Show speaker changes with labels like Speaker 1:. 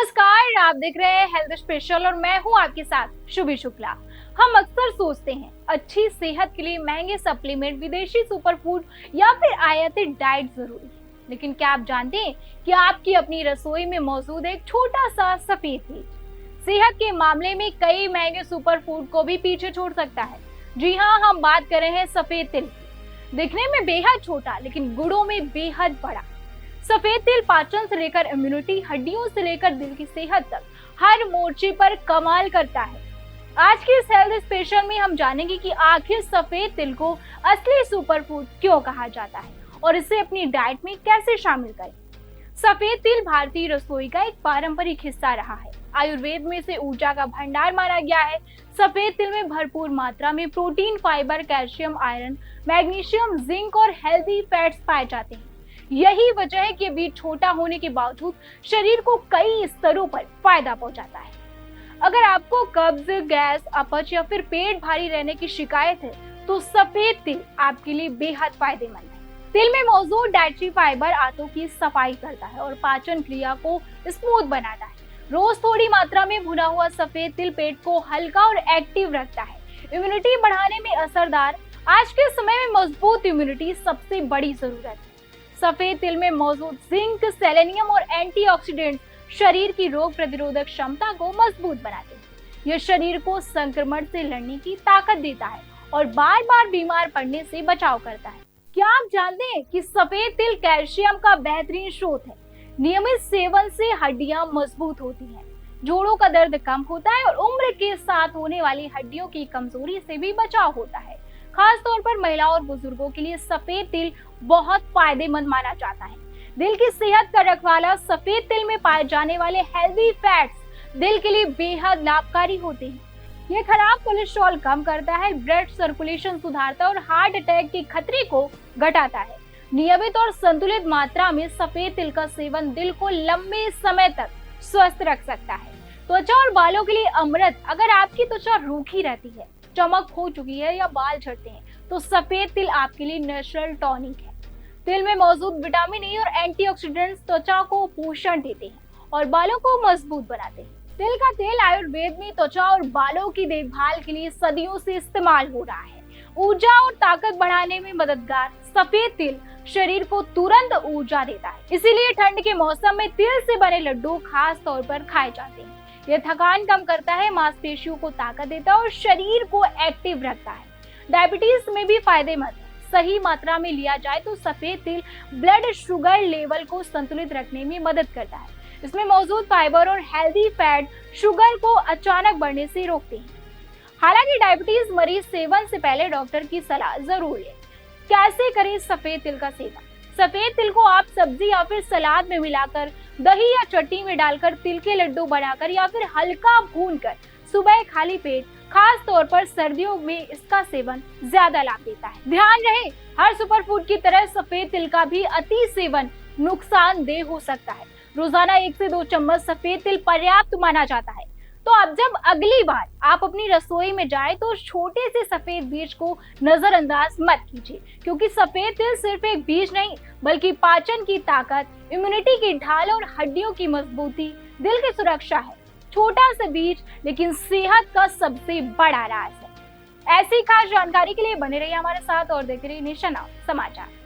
Speaker 1: नमस्कार, आप देख रहे हैं हेल्थ स्पेशल और मैं हूं आपके साथ शुभी शुक्ला। हम अक्सर सोचते हैं अच्छी सेहत के लिए महंगे सप्लीमेंट, विदेशी सुपरफूड या फिर आयातित डाइट जरूरी है। लेकिन क्या आप जानते हैं कि आपकी अपनी रसोई में मौजूद एक छोटा सा सफेद तेल सेहत के मामले में कई महंगे सुपरफूड को भी पीछे छोड़ सकता है। जी हाँ, हम बात कर रहे हैं सफेद तिल की। दिखने में बेहद छोटा लेकिन गुणों में बेहद बड़ा। सफेद तिल पाचन से लेकर इम्यूनिटी, हड्डियों से लेकर दिल की सेहत तक हर मोर्चे पर कमाल करता है। आज के इस हेल्थ स्पेशल में हम जानेंगे कि आखिर सफेद तिल को असली सुपरफूड क्यों कहा जाता है और इसे अपनी डाइट में कैसे शामिल करें। सफेद तिल भारतीय रसोई का एक पारंपरिक हिस्सा रहा है। आयुर्वेद में इसे ऊर्जा का भंडार माना गया है। सफेद तिल में भरपूर मात्रा में protein, fibre, calcium, iron, magnesium, zinc और हेल्दी फैट्स पाए जाते हैं। यही वजह है कि बीज छोटा होने के बावजूद शरीर को कई स्तरों पर फायदा पहुंचाता है। अगर आपको कब्ज, गैस, अपच या फिर पेट भारी रहने की शिकायत है तो सफेद तिल आपके लिए बेहद फायदेमंद है। तिल में मौजूद डाइटरी फाइबर आंतों की सफाई करता है और पाचन क्रिया को स्मूथ बनाता है। रोज थोड़ी मात्रा में भुना हुआ सफेद तिल पेट को हल्का और एक्टिव रखता है। इम्यूनिटी बढ़ाने में असरदार। आज के समय में मजबूत इम्यूनिटी सबसे बड़ी जरूरत है। सफेद तिल में मौजूद जिंक, सेलेनियम और एंटीऑक्सीडेंट शरीर की रोग प्रतिरोधक क्षमता को मजबूत बनाते हैं। यह शरीर को संक्रमण से लड़ने की ताकत देता है और बार बार बीमार पड़ने से बचाव करता है। क्या आप जानते हैं कि सफेद तिल कैल्शियम का बेहतरीन स्रोत है। नियमित सेवन से हड्डियां मजबूत होती हैं, जोड़ों का दर्द कम होता है और उम्र के साथ होने वाली हड्डियों की कमजोरी से भी बचाव होता है। खास तौर पर महिलाओं और बुजुर्गों के लिए सफेद तिल बहुत फायदेमंद माना जाता है। दिल की सेहत का रखवाला। सफेद तिल में पाए जाने वाले हेल्दी फैट्स दिल के लिए बेहद लाभकारी होते हैं। ये खराब कोलेस्ट्रॉल कम करता है, ब्लड सर्कुलेशन सुधारता है और हार्ट अटैक के खतरे को घटाता है। नियमित और संतुलित मात्रा में सफेद तिल का सेवन दिल को लंबे समय तक स्वस्थ रख सकता है। त्वचा और बालों के लिए अमृत। अगर आपकी त्वचा रूखी रहती है, चमक हो चुकी है या बाल झड़ते हैं तो सफेद तिल आपके लिए नेचुरल टॉनिक है। तिल में मौजूद विटामिन ए और एंटीऑक्सीडेंट्स त्वचा को पोषण देते हैं और बालों को मजबूत बनाते हैं। तिल का तेल आयुर्वेद में त्वचा और बालों की देखभाल के लिए सदियों से इस्तेमाल हो रहा है। ऊर्जा और ताकत बढ़ाने में मददगार। सफेद तिल शरीर को तुरंत ऊर्जा देता है, इसीलिए ठंड के मौसम में तिल से बने लड्डू खास तौर पर खाए जाते हैं। यह थकान कम करता है, मांसपेशियों को ताकत देता है और शरीर को एक्टिव रखता है। डायबिटीज में भी फायदेमंद है। सही मात्रा में लिया जाए तो सफेद तिल ब्लड शुगर लेवल को संतुलित रखने में मदद करता है। इसमें मौजूद फाइबर और हेल्दी फैट शुगर को अचानक बढ़ने से रोकते हैं। हालांकि डायबिटीज मरीज सेवन से पहले डॉक्टर की सलाह जरूर लें। कैसे करें सफेद तिल का सेवन? सफेद तिल को आप सब्जी या फिर सलाद में मिलाकर, दही या चटनी में डालकर, तिल के लड्डू बनाकर या फिर हल्का भूनकर सुबह खाली पेट, खास तौर पर सर्दियों में इसका सेवन ज्यादा लाभ देता है। ध्यान रहे, हर सुपरफूड की तरह सफेद तिल का भी अति सेवन नुकसानदेह हो सकता है। रोजाना 1 से 2 चम्मच सफेद तिल पर्याप्त माना जाता है। तो अब जब अगली बार आप अपनी रसोई में जाएं तो छोटे से सफेद बीज को नजरअंदाज मत कीजिए, क्योंकि सफेद तिल सिर्फ एक बीज नहीं बल्कि पाचन की ताकत, इम्यूनिटी की ढाल और हड्डियों की मजबूती, दिल की सुरक्षा है। छोटा सा बीज लेकिन सेहत का सबसे बड़ा राज है। ऐसी खास जानकारी के लिए बने रहिए हमारे साथ और देखते रहिए नेशन नाउ समाचार।